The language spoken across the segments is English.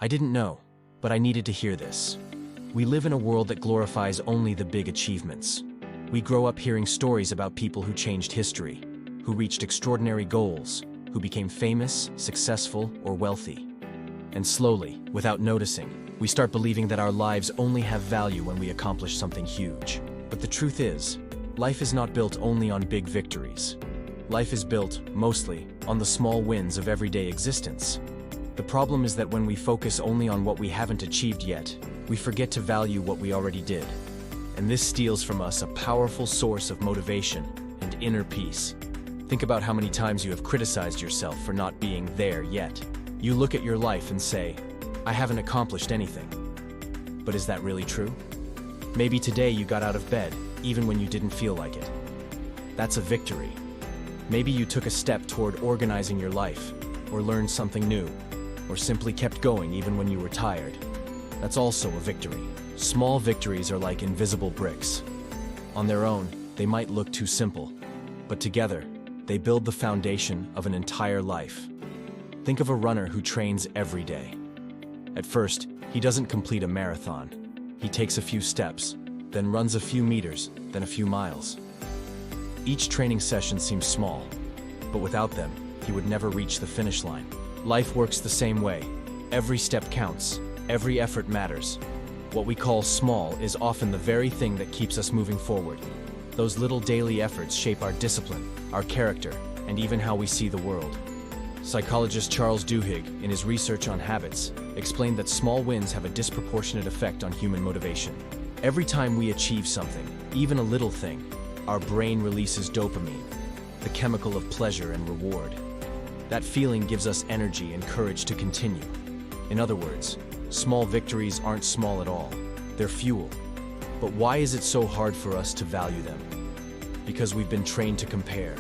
I didn't know, but I needed to hear this. We live in a world that glorifies only the big achievements. We grow up hearing stories about people who changed history, who reached extraordinary goals, who became famous, successful, or wealthy. And slowly, without noticing, we start believing that our lives only have value when we accomplish something huge. But the truth is, life is not built only on big victories. Life is built, mostly, on the small wins of everyday existence. The problem is that when we focus only on what we haven't achieved yet, we forget to value what we already did. And this steals from us a powerful source of motivation and inner peace. Think about how many times you have criticized yourself for not being there yet. You look at your life and say, I haven't accomplished anything. But is that really true? Maybe today you got out of bed, even when you didn't feel like it. That's a victory. Maybe you took a step toward organizing your life, or learned something new, or simply kept going even when you were tired. That's also a victory. Small victories are like invisible bricks. On their own, they might look too simple, but together, they build the foundation of an entire life. Think of a runner who trains every day. At first, he doesn't complete a marathon. He takes a few steps, then runs a few meters, then a few miles. Each training session seems small, but without them, he would never reach the finish line. Life works the same way. Every step counts. Every effort matters. What we call small is often the very thing that keeps us moving forward. Those little daily efforts shape our discipline, our character, and even how we see the world. Psychologist Charles Duhigg, in his research on habits, explained that small wins have a disproportionate effect on human motivation. Every time we achieve something, even a little thing, our brain releases dopamine, the chemical of pleasure and reward. That feeling gives us energy and courage to continue. In other words, small victories aren't small at all. They're fuel. But why is it so hard for us to value them? Because we've been trained to compare.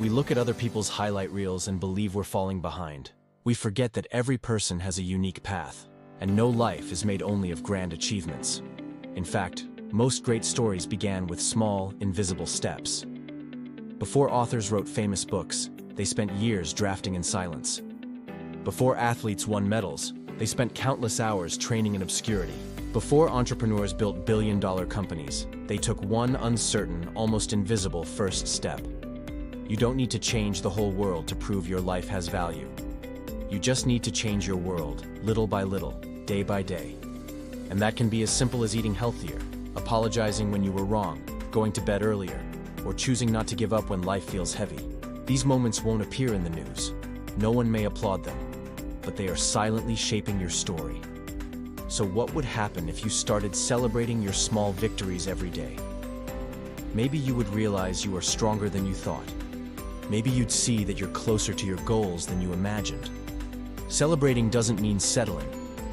We look at other people's highlight reels and believe we're falling behind. We forget that every person has a unique path, and no life is made only of grand achievements. In fact, most great stories began with small, invisible steps. Before authors wrote famous books, they spent years drafting in silence. Before athletes won medals, they spent countless hours training in obscurity. Before entrepreneurs built billion-dollar companies, they took one uncertain, almost invisible first step. You don't need to change the whole world to prove your life has value. You just need to change your world, little by little, day by day. And that can be as simple as eating healthier, apologizing when you were wrong, going to bed earlier, or choosing not to give up when life feels heavy. These moments won't appear in the news. No one may applaud them, but they are silently shaping your story. So what would happen if you started celebrating your small victories every day? Maybe you would realize you are stronger than you thought. Maybe you'd see that you're closer to your goals than you imagined. Celebrating doesn't mean settling.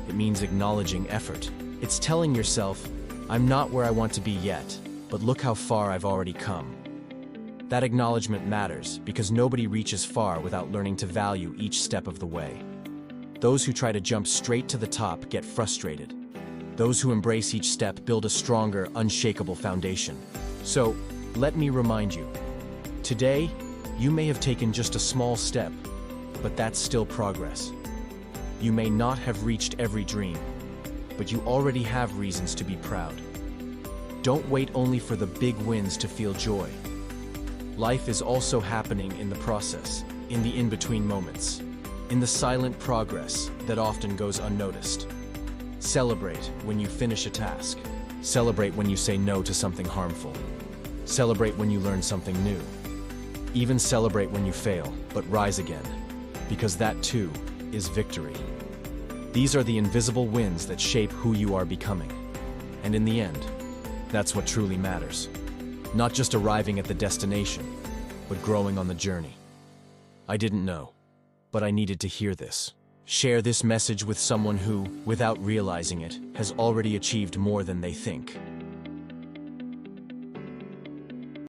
It means acknowledging effort. It's telling yourself, I'm not where I want to be yet, but look how far I've already come. That acknowledgement matters because nobody reaches far without learning to value each step of the way. Those who try to jump straight to the top get frustrated. Those who embrace each step build a stronger, unshakable foundation. So, let me remind you, today, you may have taken just a small step, but that's still progress. You may not have reached every dream, but you already have reasons to be proud. Don't wait only for the big wins to feel joy. Life is also happening in the process, in the in-between moments, in the silent progress that often goes unnoticed. Celebrate when you finish a task. Celebrate when you say no to something harmful. Celebrate when you learn something new. Even celebrate when you fail, but rise again, because that too is victory. These are the invisible wins that shape who you are becoming. And in the end, that's what truly matters. Not just arriving at the destination, but growing on the journey. I didn't know, but I needed to hear this. Share this message with someone who, without realizing it, has already achieved more than they think.